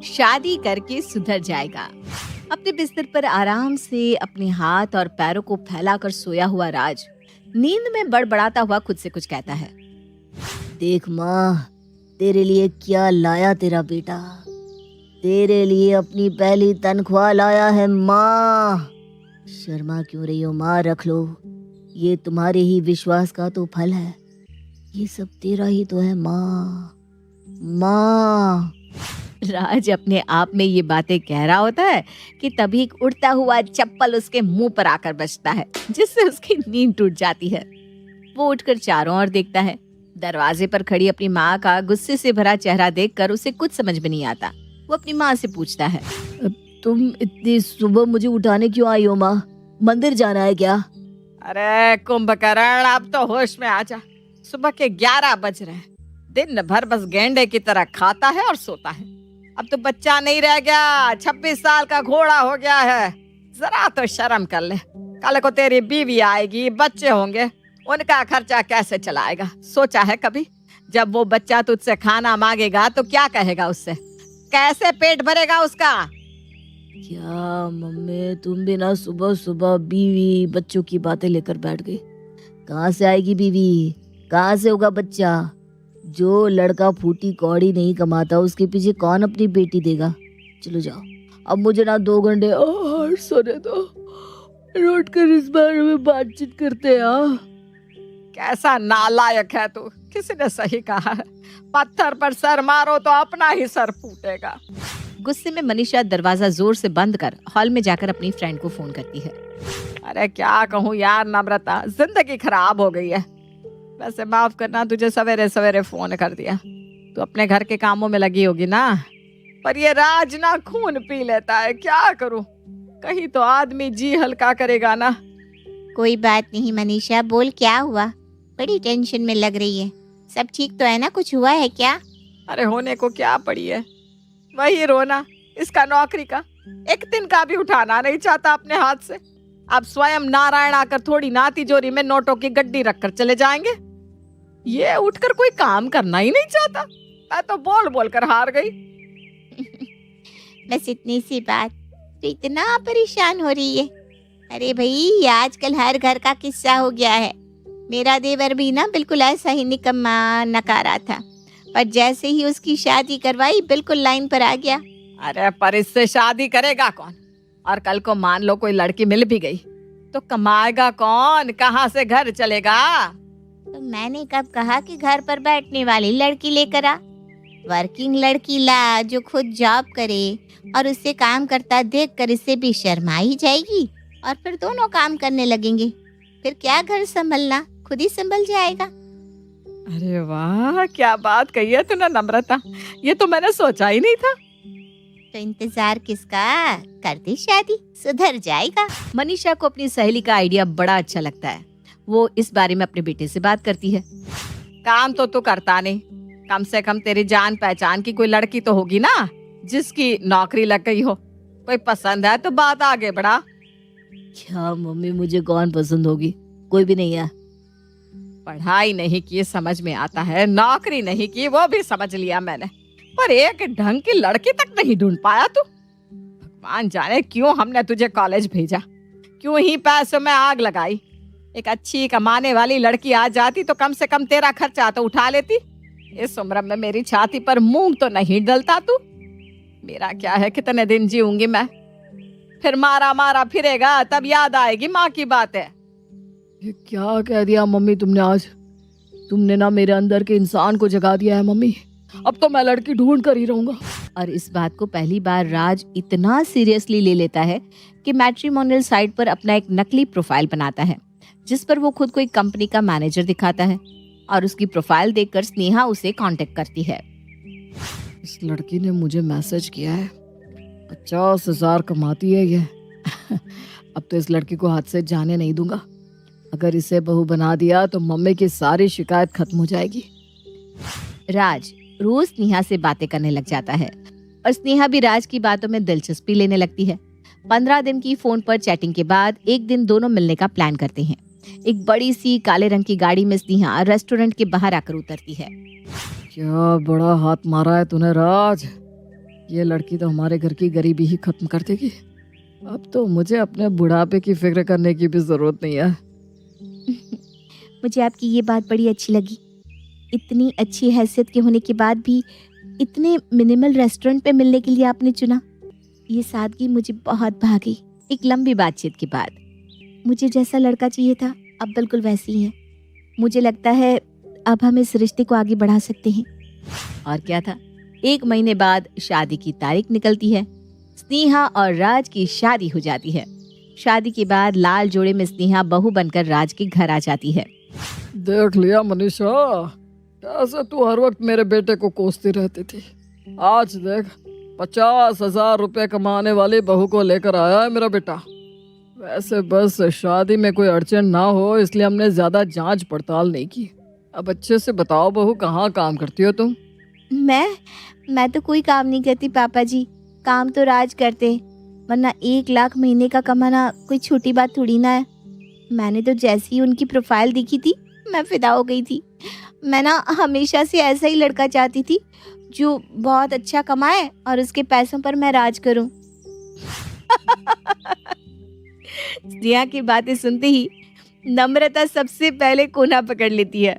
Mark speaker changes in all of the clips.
Speaker 1: शादी करके सुधर जाएगा। अपने बिस्तर पर आराम से अपने हाथ और पैरों को फैलाकर सोया हुआ राज नींद में बड़बड़ाता हुआ खुद से कुछ कहता है।
Speaker 2: देख माँ, तेरे लिए क्या लाया तेरा बेटा। तेरे लिए अपनी पहली तनख्वाह लाया है माँ। शर्मा क्यों रही हो माँ, रख लो। ये तुम्हारे ही विश्वास का तो फल है। ये सब तेरा ही तो है माँ। माँ।
Speaker 1: राज अपने आप में ये बातें कह रहा होता है कि तभी एक उड़ता हुआ चप्पल उसके मुंह पर आकर बजता है, जिससे उसकी नींद टूट जाती है। वो उठकर चारों ओर देखता है। दरवाजे पर खड़ी अपनी माँ का गुस्से से भरा चेहरा देखकर उसे कुछ समझ में नहीं आता। वो अपनी माँ से पूछता है,
Speaker 2: तुम इतनी सुबह मुझे उठाने क्यों आई हो माँ? मंदिर जाना है क्या?
Speaker 3: अरे कुंभकर्ण, अब तो होश में आ जा। सुबह के 11 बज रहे हैं। दिन भर बस गेंडे की तरह खाता है और सोता है। अब तो बच्चा नहीं रह गया, 26 साल का घोड़ा हो गया है। जरा तो शर्म कर ले। कल को तेरी बीवी आएगी, बच्चे होंगे, उनका खर्चा कैसे चलाएगा? सोचा है कभी? जब वो बच्चा तुझसे खाना मांगेगा तो क्या कहेगा उससे? कैसे पेट भरेगा उसका?
Speaker 2: क्या मम्मी, तुम भी ना सुबह सुबह बीवी बच्चों की बातें लेकर बैठ गई। कहाँ से आएगी बीवी? कहाँ से होगा बच्चा? जो लड़का फूटी कौड़ी नहीं कमाता उसके पीछे कौन अपनी बेटी देगा? चलो जाओ, अब मुझे ना 2 घंटे और सोने दो। लौट कर इस बारे में बातचीत करते हैं।
Speaker 3: कैसा नालायक है तू। किसी ने सही कहा है, पत्थर पर सर मारो तो अपना ही सर फूटेगा।
Speaker 1: गुस्से में मनीषा दरवाजा जोर से बंद कर हॉल में जाकर अपनी फ्रेंड को फोन करती है।
Speaker 3: अरे क्या कहूँ यार नम्रता, जिंदगी खराब हो गई है। वैसे माफ करना, तुझे सवेरे सवेरे फोन कर दिया। तू अपने घर के कामों में लगी होगी ना। पर ये राज ना खून पी लेता है, क्या करूं? कहीं तो आदमी जी हल्का करेगा ना।
Speaker 4: कोई बात नहीं मनीषा, बोल क्या हुआ? बड़ी टेंशन में लग रही है। सब ठीक तो है ना? कुछ हुआ है क्या?
Speaker 3: अरे होने को क्या पड़ी है, वही रोना इसका नौकरी का। एक दिन का भी उठाना नहीं चाहता अपने हाथ से। अब स्वयं नारायण आकर थोड़ी ना तिजोरी में नोटों की गड्डी रखकर चले जाएंगे। ये उठकर कोई काम करना ही नहीं चाहता। मैं तो बोल बोल कर हार गई।
Speaker 4: बस इतनी सी बात, तो इतना परेशान हो रही है? अरे भाई, ये आजकल हर घर का किस्सा हो गया है। मेरा देवर भी ना बिल्कुल ऐसा ही निकम्मा नकारा था, पर जैसे ही उसकी शादी करवाई बिल्कुल लाइन पर आ गया।
Speaker 3: अरे पर इससे शादी करेगा कौन? और कल को मान लो कोई लड़की मिल भी गई तो कमाएगा कौन? कहाँ से घर चलेगा?
Speaker 4: तो मैंने कब कहा कि घर पर बैठने वाली लड़की लेकर आ? वर्किंग लड़की ला जो खुद जॉब करे, और उससे काम करता देखकर इससे भी शर्मा ही जाएगी और फिर दोनों काम करने लगेंगे। फिर क्या घर संभलना, खुद ही संभल जाएगा।
Speaker 3: अरे वाह, क्या बात कही है तूने नम्रता। ये तो मैंने सोचा ही नहीं था।
Speaker 4: तो इंतजार किसका? कर दे शादी, सुधर जाएगा।
Speaker 1: मनीषा को अपनी सहेली का आइडिया बड़ा अच्छा लगता है। वो इस बारे में अपने बेटे से बात करती है।
Speaker 3: काम तो तू करता नहीं, कम से कम तेरी जान पहचान की कोई लड़की तो होगी ना जिसकी नौकरी लग गई हो। कोई पसंद है तो बात आगे बढ़ा।
Speaker 2: क्या मम्मी, मुझे कौन पसंद होगी? कोई भी नहीं है।
Speaker 3: पढ़ाई नहीं की समझ में आता है, नौकरी नहीं की वो भी समझ लिया मैंने, पर एक ढंग की लड़की तक नहीं ढूंढ पाया तू। भगवान जाने क्यों हमने तुझे कॉलेज भेजा, क्यों ही पैसों में आग लगाई। एक अच्छी कमाने वाली लड़की आ जाती तो कम से कम तेरा खर्चा तो उठा लेती। इस उम्र में मेरी छाती पर मूंग तो नहीं डलता तू। मेरा क्या है, कितने दिन जीऊंगी मैं? फिर मारा मारा फिरेगा तब याद आएगी माँ की बात है।
Speaker 2: ये क्या कह दिया मम्मी तुमने आज? तुमने ना मेरे अंदर के इंसान को जगा दिया है मम्मी। अब तो मैं लड़की ढूंढ कर ही रहूंगा।
Speaker 1: और इस बात को पहली बार राज इतना सीरियसली ले लेता है कि मैट्रिमोनियल साइट पर अपना एक नकली प्रोफाइल बनाता है, जिस पर वो खुद को एक कंपनी का मैनेजर दिखाता है। और उसकी प्रोफाइल देखकर स्नेहा उसे कांटेक्ट करती है।
Speaker 2: इस लड़की ने मुझे मैसेज किया है, 50,000 कमाती है ये। अब तो इस लड़की को हाथ से जाने नहीं दूंगा। अगर इसे बहू बना दिया तो मम्मी की सारी शिकायत खत्म हो जाएगी।
Speaker 1: राज रोज स्नेहा से बातें करने लग जाता है और स्नेहा भी राज की बातों में दिलचस्पी लेने लगती है। 15 दिन की फोन पर चैटिंग के बाद एक दिन दोनों मिलने का प्लान करते हैं। एक बड़ी सी काले रंग की गाड़ी में स्नेहा रेस्टोरेंट के बाहर आकर उतरती है।
Speaker 2: क्या बड़ा हाथ मारा है तूने राज।
Speaker 3: ये लड़की तो हमारे घर की गरीबी ही खत्म कर देगी। अब तो मुझे अपने बुढ़ापे की फिक्र करने की भी जरूरत नहीं है।
Speaker 4: मुझे आपकी ये बात बड़ी अच्छी लगी। इतनी अच्छी हैसियत के होने के बाद भी इतने मिनिमल रेस्टोरेंट पे मिलने के लिए आपने चुना। ये सादगी मुझे बहुत भा गई।
Speaker 1: एक लंबी बातचीत के बाद
Speaker 4: मुझे जैसा लड़का चाहिए था अब बिल्कुल वैसी ही है। मुझे लगता है अब हम इस रिश्ते को आगे बढ़ा सकते हैं।
Speaker 1: और क्या था, 1 महीने बाद शादी की तारीख निकलती है। स्नेहा और राज की शादी हो जाती है। शादी के बाद लाल जोड़े में स्नेहा बहू बनकर राज के घर आ जाती है।
Speaker 3: देख लिया मनीषा, कैसे तू हर वक्त मेरे बेटे को कोसती रहती थी। आज देख 50,000 रुपए कमाने वाली बहू को लेकर आया है मेरा बेटा। वैसे बस शादी में कोई अड़चन ना हो इसलिए हमने ज्यादा जांच पड़ताल नहीं की। अब अच्छे से बताओ बहू, कहाँ काम करती हो तुम?
Speaker 4: मैं तो कोई काम नहीं करती पापा जी। काम तो राज करते, वरना 1 लाख महीने का कमाना कोई छोटी बात थोड़ी ना है। मैंने तो जैसे ही उनकी प्रोफाइल देखी थी मैं फिदा हो गई थी। मैं ना हमेशा से ऐसा ही लड़का चाहती थी जो बहुत अच्छा कमाए और उसके पैसों पर मैं राज करूं।
Speaker 1: स्नेहा की बातें सुनते ही नम्रता सबसे पहले कोना पकड़ लेती है।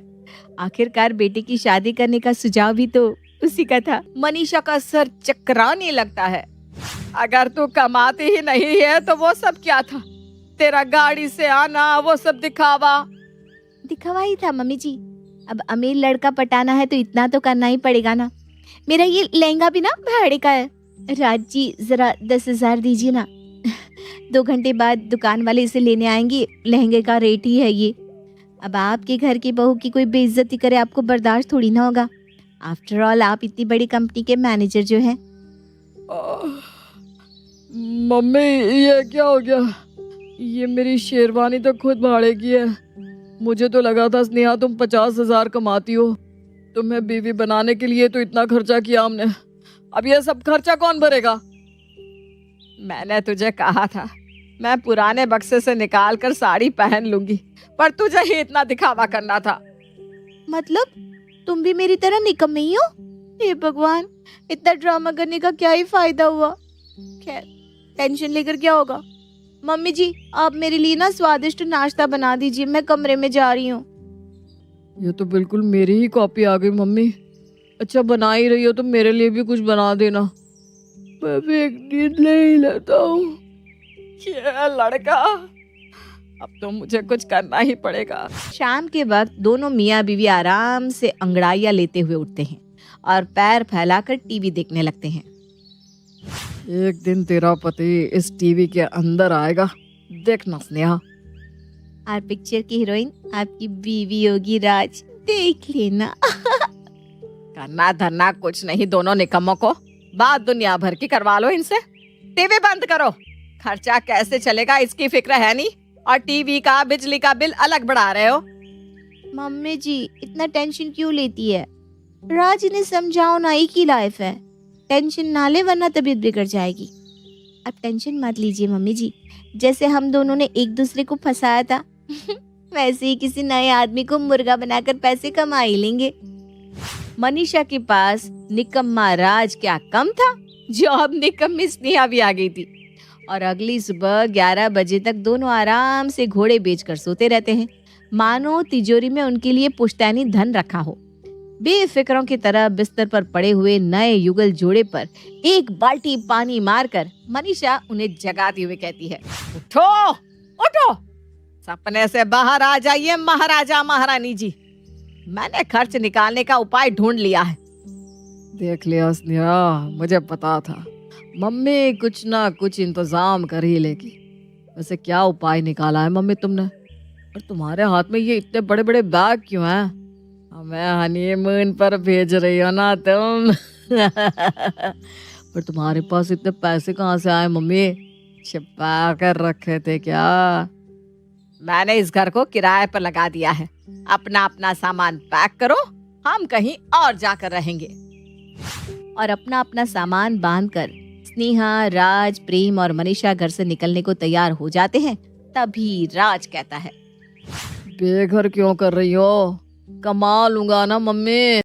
Speaker 1: आखिरकार बेटे की शादी करने का सुझाव भी तो उसी का था।
Speaker 3: मनीषा का सर चकराने लगता है। अगर तू कमाती ही नहीं है तो वो सब क्या था? तेरा गाड़ी से आना, वो सब
Speaker 4: दिखावा ही था मम्मी जी। अब अमीर लड़का पटाना है तो इतना तो करना ही पड़ेगा ना। मेरा ये लहंगा भी ना भाड़े का है। राज जी जरा 10,000 दीजिए ना। 2 घंटे बाद दुकान वाले इसे लेने आएंगे। लहंगे का रेट ही है ये। अब आपके घर की बहू की कोई बेइज्जती करे आपको बर्दाश्त थोड़ी ना होगा। आफ्टर ऑल आप इतनी बड़ी कंपनी के मैनेजर जो हैं।
Speaker 3: मम्मी ये क्या हो गया? ये मेरी शेरवानी तो खुद भाड़े की है। मुझे तो लगा था स्नेहा तुम 50,000 कमाती हो। तुम्हें बीवी बनाने के लिए तो इतना खर्चा किया हमने। अब ये सब खर्चा कौन भरेगा? मैंने तुझे कहा था मैं पुराने बक्से से निकाल कर साड़ी पहन लूंगी, पर तुझे ही इतना दिखावा करना था।
Speaker 4: मतलब तुम भी मेरी तरह निकम्मे ही हो? हे भगवान, इतना ड्रामा करने का क्या ही फायदा हुआ। खैर, टेंशन लेकर क्या होगा। मम्मी जी आप मेरे लिए ना स्वादिष्ट नाश्ता बना दीजिए, मैं कमरे में जा रही हूँ।
Speaker 3: ये तो बिल्कुल मेरी ही कॉपी आ गई मम्मी। अच्छा बना ही रही हो तो मेरे लिए भी कुछ बना देना। मैं भी एक नींद ले ही लेता हूँ। ये लड़का, अब तो मुझे कुछ करना ही पड़ेगा।
Speaker 1: शाम के वक्त दोनों मियाँ बीवी आराम से अंगड़ाइयाँ लेते हुए उठते हैं और पैर फैलाकर टीवी देखने लगते हैं।
Speaker 3: एक दिन तेरा पति इस टीवी के अंदर आएगा, देखना स्नेहा।
Speaker 4: और पिक्चर की हीरोइन आपकी बीवी होगी राज, देख लेना।
Speaker 3: करना धरना कुछ नहीं दोनों निकम्मों को। बात दुनिया भर की करवा लो इनसे। टीवी बंद करो। खर्चा कैसे चलेगा इसकी फिक्र है नहीं, और टीवी का बिजली का बिल अलग बढ़ा रहे हो।
Speaker 4: मम्मी जी इतना टेंशन क्यों लेती है? राज ने समझाओ ना, एक ही लाइफ है। टेंशन ना ले वरना तबीयत बिगड़ जाएगी। अब टेंशन मत लीजिए मम्मी जी। जैसे हम दोनों ने एक दूसरे को फंसाया था वैसे ही किसी नए आदमी को मुर्गा बनाकर पैसे कमा ही लेंगे।
Speaker 1: मनीषा के पास निकम्मा राज क्या कम था, जो अब निकम्मी स्नेहा भी आ गई थी। और अगली सुबह 11 बजे तक दोनों आराम से घोड़े बेचकर सोते रहते हैं, मानो तिजोरी में उनके लिए पुश्तैनी धन रखा हो। बेफिक्रों की तरह बिस्तर पर पड़े हुए नए युगल जोड़े पर एक बाल्टी पानी मारकर मनीषा उन्हें जगाती हुए कहती है,
Speaker 3: उठो उठो, सपने से बाहर आ जाइए महाराजा महारानी जी। मैंने खर्च निकालने का उपाय ढूंढ लिया है। देख लिया स्नेहा, मुझे पता था मम्मी कुछ ना कुछ इंतजाम कर ही लेगी। वैसे क्या उपाय निकाला है मम्मी तुमने? और तुम्हारे हाथ में ये इतने बड़े बड़े बैग क्यों हैं? हमें हनीमून पर भेज रही हो ना तुम। पर तुम्हारे पास इतने पैसे कहाँ से आए मम्मी? छिपा कर रखे थे क्या? मैंने इस घर को किराए पर लगा दिया है। अपना अपना सामान पैक करो, हम कहीं और जाकर रहेंगे।
Speaker 1: और अपना अपना सामान बांधकर स्नेहा, राज, प्रेम और मनीषा घर से निकलने को तैयार हो जाते हैं। तभी राज कहता है,
Speaker 3: बेघर क्यों कर रही हो? कमा लूंगा ना मम्मी।